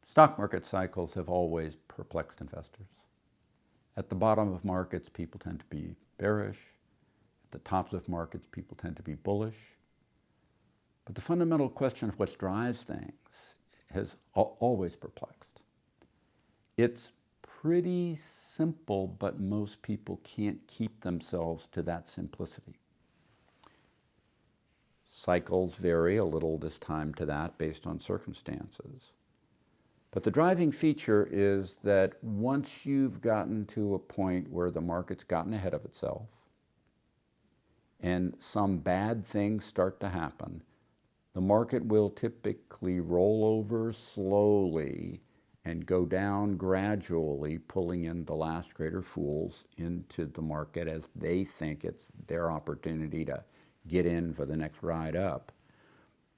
Stock market cycles have always perplexed investors. At the bottom of markets, people tend to be bearish. At the tops of markets, people tend to be bullish. But the fundamental question of what drives things has always perplexed. It's pretty simple, but most people can't keep themselves to that simplicity. Cycles vary a little this time to that based on circumstances. But the driving feature is that once you've gotten to a point where the market's gotten ahead of itself and some bad things start to happen, the market will typically roll over slowly and go down gradually, pulling in the last greater fools into the market as they think it's their opportunity to get in for the next ride up.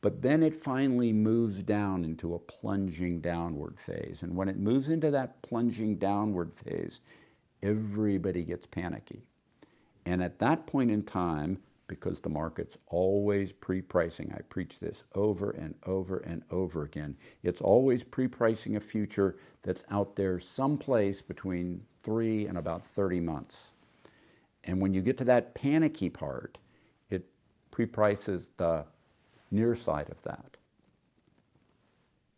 But then it finally moves down into a plunging downward phase. And when it moves into that plunging downward phase, everybody gets panicky. And at that point in time, because the market's always pre-pricing, I preach this over and over and over again, it's always pre-pricing a future that's out there someplace between 3 and about 30 months. And when you get to that panicky part, it pre-prices the near side of that.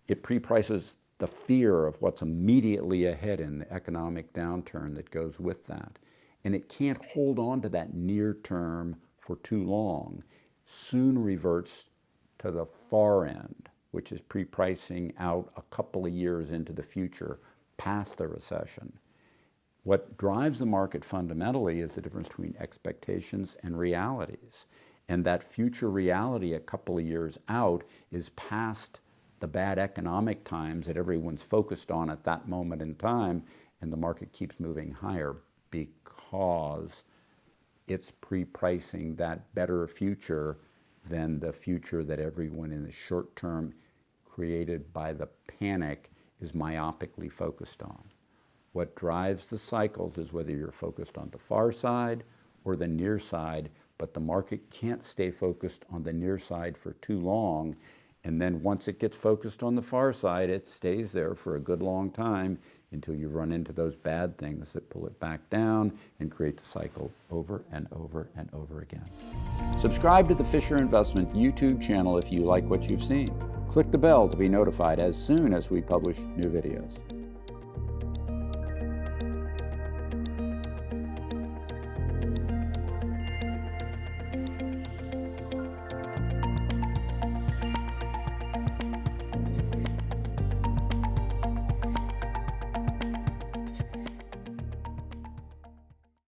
It pre-prices the fear of what's immediately ahead in the economic downturn that goes with that. And it can't hold on to that near term for too long. Soon reverts to the far end, which is pre-pricing out a couple of years into the future, past the recession. What drives the market fundamentally is the difference between expectations and realities. And that future reality a couple of years out is past the bad economic times that everyone's focused on at that moment in time, and the market keeps moving higher because it's pre-pricing that better future than the future that everyone in the short term created by the panic is myopically focused on. What drives the cycles is whether you're focused on the far side or the near side, but the market can't stay focused on the near side for too long. And then once it gets focused on the far side, it stays there for a good long time until you run into those bad things that pull it back down and create the cycle over and over and over again. Subscribe to the Fisher Investment YouTube channel if you like what you've seen. Click the bell to be notified as soon as we publish new videos.